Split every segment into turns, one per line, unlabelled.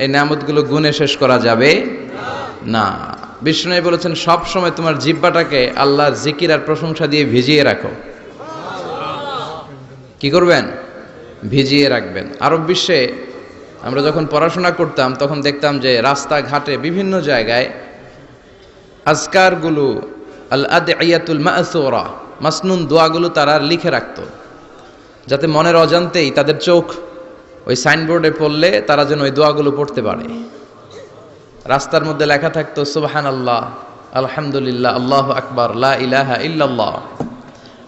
এই নিয়ামতগুলো গুণে শেষ করা যাবে না। বিষ্ণু বলেছেন সব সময় তোমার জিহ্বাটাকে আল্লাহর জিকির আর প্রশংসা দিয়ে ভিজিয়ে রাখো। কি করবেন? ভিজিয়ে রাখবেন। আরব বিশ্বে আমরা যখন পড়াশোনা করতাম তখন দেখতাম যে রাস্তাঘাটে বিভিন্ন জায়গায় আজকারগুলো আল আদইয়াতুল মাসুরা মাসনুন দোয়াগুলো তারা লিখে রাখতো, যাতে মনের অজান্তেই তাদের চোখ ওই সাইনবোর্ডে পড়লে তারা যেন ওই দোয়াগুলো পড়তে পারে। রাস্তার মধ্যে লেখা থাকতো সুবহানাল্লাহ, আলহামদুলিল্লাহ, আল্লাহু আকবার, লা ইলাহা ইল্লাল্লাহ।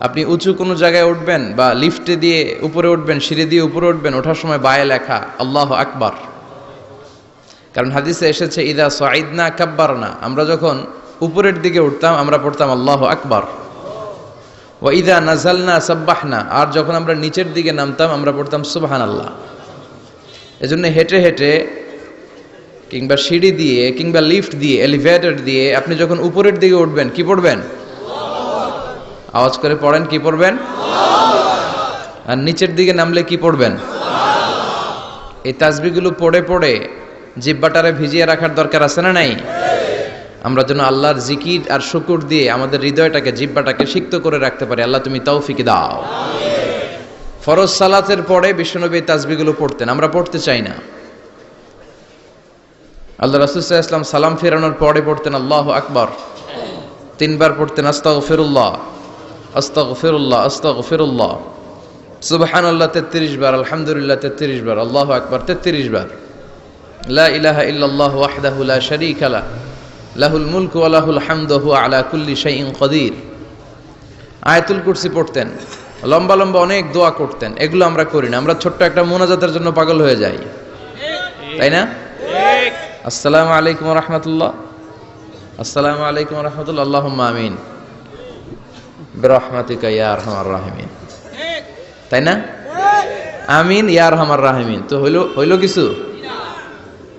আপনি উঁচু কোনো জায়গায় উঠবেন বা লিফটে দিয়ে উপরে উঠবেন, সিঁড়ি দিয়ে উপরে উঠবেন, ওঠার সময় বায়ে লেখা আল্লাহু আকবার। কারণ হাদিসে এসেছে ইদা সাইদনা কাব্বারনা, আমরা যখন উপরের দিকে উঠতাম আমরা পড়তাম আল্লাহু আকবার। ওয়া ইদা নাযালনা সাব্বাহনা, আর যখন আমরা নিচের দিকে নামতাম আমরা পড়তাম সুবহানাল্লাহ। এজন্য হেঁটে হেঁটে কিংবা সিঁড়ি দিয়ে কিংবা লিফট দিয়ে এলিভেটর দিয়ে আপনি যখন উপরের দিকে উঠবেন কি পড়বেন? আওয়াজ করে পড়েন, কি পড়বেন? আর নিচের দিকে নামলে কি পড়বেন? এই তাসবিহগুলো পড়ে পড়ে জিহ্বাটারে ভিজিয়ে রাখার দরকার আছে না নাই? আমরা যেন আল্লাহর জিকির আর শুকর দিয়ে আমাদের হৃদয়টাকে জিহ্বাটাকে সিক্ত করে রাখতে পারি। আল্লাহ তুমি তৌফিক দাও। ফরজ সালাতের পরে বিশ্বনবী তাসবিহগুলো পড়তেন, আমরা পড়তে চাই না। আল্লাহ রাসূল সাল্লাল্লাহু আলাইহি ওয়াসাল্লাম সালাম ফেরানোর পরে পড়তেন আল্লাহু আকবার, 3 বার পড়তেন আস্তাগফিরুল্লাহ, আস্তাগফিরুল্লাহ, আস্তাগফিরুল্লাহ, সুবহানাল্লাহ 33 বার, আলহামদুলিল্লাহ 33 বার, আল্লাহু আকবার 33 বার, লা ইলাহা ইল্লাল্লাহু ওয়াহদাহু লা শারীকা লাহু লাহুল মুলকু ওয়া লাহুল হামদু ওয়া হুয়া আলা কুল্লি শাইইন কাদির। আয়াতুল কুরসি পড়তেন, লম্বা লম্বা অনেক দোয়া করতেন। এগুলো আমরা করি না, আমরা ছোট্ট একটা মুনাজাতের জন্য পাগল হয়ে যাই, তাই না? আসসালামু আলাইকুম ওয়া রাহমাতুল্লাহ, আসসালামু আলাইকুম ওয়া রাহমাতুল্লাহ, আল্লাহুম্মা আমিন বিরহমাতিকা ইয়া আরহামার রাহিমিন, তাই না? আমিন ইয়া আরহামার রাহিমিন। তো হইল কিছু?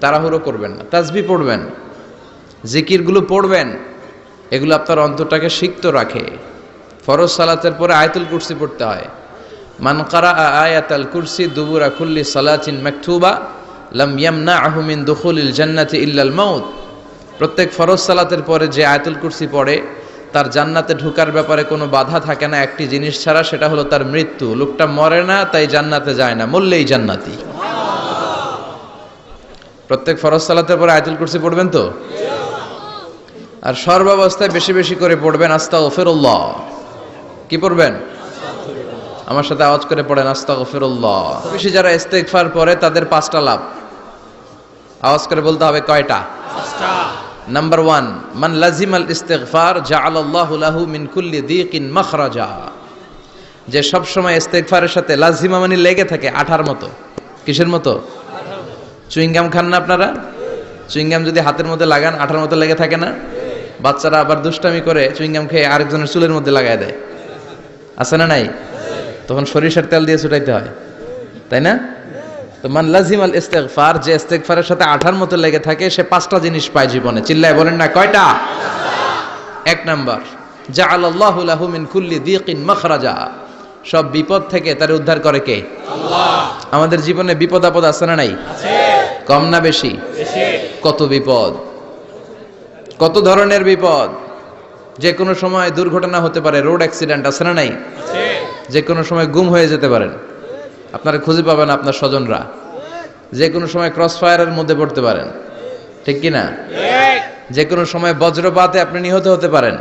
তাড়াহুড়ো করবেন না, তাসবিহ পড়বেন, জিকিরগুলো পড়বেন, এগুলো আপনার অন্তরটাকে সিক্ত রাখে। ফরজ সালাতের পরে আয়াতুল কুরসি পড়তে হয়। মান কারা আয়াতাল কুরসি দুবুরা কুল্লি সালাতিন মাকতুবা লাম ইয়ামনাহু মিন দুখুলিল জান্নাতি ইল্লাল মাউত। প্রত্যেক ফরজ সালাতের পরে যে আয়াতুল কুরসি পড়ে তার জান্নাতে ঢোকার ব্যাপারে কোনো বাধা থাকে না একটি জিনিস ছাড়া, সেটা হলো তার মৃত্যু। লোকটা মরে না তাই জান্নাতে যায় না, মরলেই জান্নাতি। প্রত্যেক ফরজ সালাতের পরে আয়াতুল কুরসি পড়বেন তো? আর সর্বাবস্থায় বেশি বেশি করে পড়বেন আস্তাগফিরুল্লাহ। কি পড়বেন? আমার সাথে আওয়াজ করে পড়েন আস্তাগফিরুল্লাহ। বেশি যারা ইস্তেগফার পড়ে তাদের 5টা লাভ। আওয়াজ করে বলতে হবে কয়টা? 5টা। নাম্বার 1, মান লাজিমাল ইস্তিগফার জাআলাল্লাহু লাহু মিন কুল্লি দীকিন মাখরাজা। যে সব সময় ইস্তেগফারের সাথে লাজিমা মানে লেগে থাকে, আঠার মতো। কিসের মতো? চুইংগাম খান না আপনারা? চুইংগাম যদি হাতের মধ্যে লাগান আঠার মতো লেগে থাকে না? বাচ্চারা আবার দুষ্টামি করে চুইংগাম খেয়ে আরেকজনের চুলের মধ্যে লাগায় দেয়, আছে না নাই? তখন সরিষার তেল দিয়ে ছুটাইতে হয়, তাই না? তো মান লাজিমাল ইস্তিগফার, যে ইস্তিগফারের সাথে আঠার মতো লেগে থাকে সে 5টা জিনিস পায় জীবনে। চিল্লায় বলেন না কয়টা? 1 নাম্বার, জাআলাল্লাহু লাহু মিন কুল্লি দীকিন মাখরাজা। সব বিপদ থেকে তারে উদ্ধার করে কে? আল্লাহ। আমাদের জীবনে বিপদ আপদ আছে না নাই? আছে। কম না বেশি? বেশি। কত বিপদ, কত ধরনের বিপদ। যে কোনো সময় দুর্ঘটনা হতে পারে, রোড অ্যাক্সিডেন্ট, আছে না নাই? আছে। যে কোনো সময় গুম হয়ে যেতে পারেন, আপনারা খুঁজে পাবেন আপনার স্বজনরা। যে কোনো সময় ক্রস ফায়ারের মধ্যে পড়তে পারেন, ঠিক কি না? যে কোনো সময় বজ্রপাতে আপনি নিহত হতে পারেন,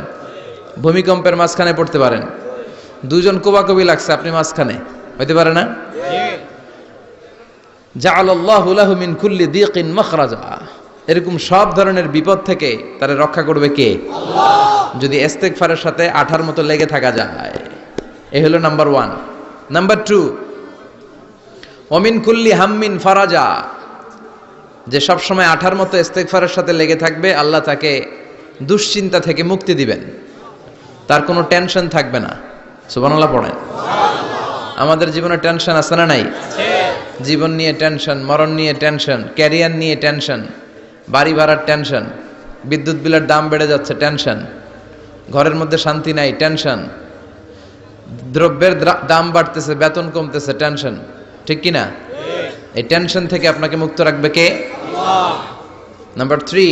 ভূমিকম্পের মাঝখানে পড়তে পারেন, 2 জন কোবাকবি লাগছে আপনি মাঝখানে, হইতে পারে না? জাআলাল্লাহু লাহু মিন কুল্লি দীকিন মাখরাজা। এরকম সব ধরনের বিপদ থেকে তারে রক্ষা করবে কে? আল্লাহ। যদি ইস্তিগফারের সাথে আঠার মতো লেগে থাকা যায়। এই হলো নাম্বার 1। নাম্বার 2, ওমিন কুল্লি হাম্মিন ফারাজা। যে সব সময় আঠার মতো ইস্তিগফারের সাথে লেগে থাকবে, আল্লাহ তাকে দুশ্চিন্তা থেকে মুক্তি দিবেন, তার কোনো টেনশন থাকবে না। সুবহানাল্লাহ পড়েন। আমাদের জীবনে টেনশন আছে না নাই? জীবন নিয়ে টেনশন, মরণ নিয়ে টেনশন, ক্যারিয়ার নিয়ে টেনশন, বাড়ি ভাড়ার টেনশন, বিদ্যুৎ বিলের দাম বেড়ে যাচ্ছে টেনশন, ঘরের মধ্যে শান্তি নাই টেনশন, দ্রব্যের দাম বাড়তেছে, বেতন কমতেছে টেনশন, ঠিক কিনা? এই টেনশন থেকে আপনাকে মুক্ত রাখবে কে? আল্লাহ। নাম্বার 3,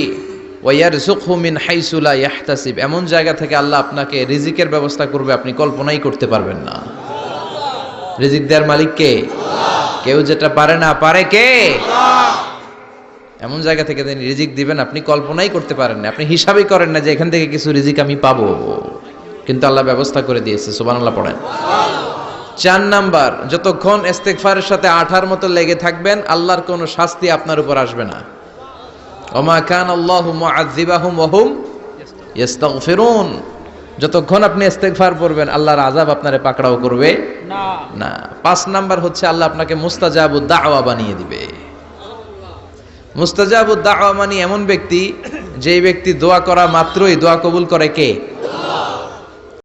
ওয়ায়ারযুকহু মিন হাইসু লা ইয়াহতাসিব, এমন জায়গা থেকে আল্লাহ আপনাকে রিজিকের ব্যবস্থা করবে আপনি কল্পনাই করতে পারবেন না। রিজিক দেওয়ার মালিক কে? আল্লাহ। কেউ যেটা পারে না, পারে কে? আল্লাহ। এমন জায়গা থেকে তিনি রিজিক দিবেন আপনি কল্পনাই করতে পারেন না, আপনি হিসাবই করেন না যে এখান থেকে কিছু রিজিক আমি পাবো, কিন্তু আল্লাহ ব্যবস্থা করে দিয়েছে। সুবহানাল্লাহ পড়েন। 4 নাম্বার, যতক্ষণ ইস্তেগফারের সাথে আঠার মতো লেগে থাকবেন আল্লাহর কোনো শাস্তি আপনার উপর আসবে না। ওমা কানা আল্লাহু মুআযযিবাহুম ওয়া হুম ইস্তাগফিরুন, যতক্ষণ আপনি ইস্তেগফার পড়বেন আল্লাহর আযাব আপনারে পাকড়াও করবে না। 5 নাম্বার হচ্ছে আল্লাহ আপনাকে মুস্তাজাবুদ দাওয়া বানিয়ে দিবে। মুস্তাজাবুদ দাওয়া মানে এমন ব্যক্তি, যেই ব্যক্তি দোয়া করা মাত্রই দোয়া কবুল করে কে? আল্লাহ।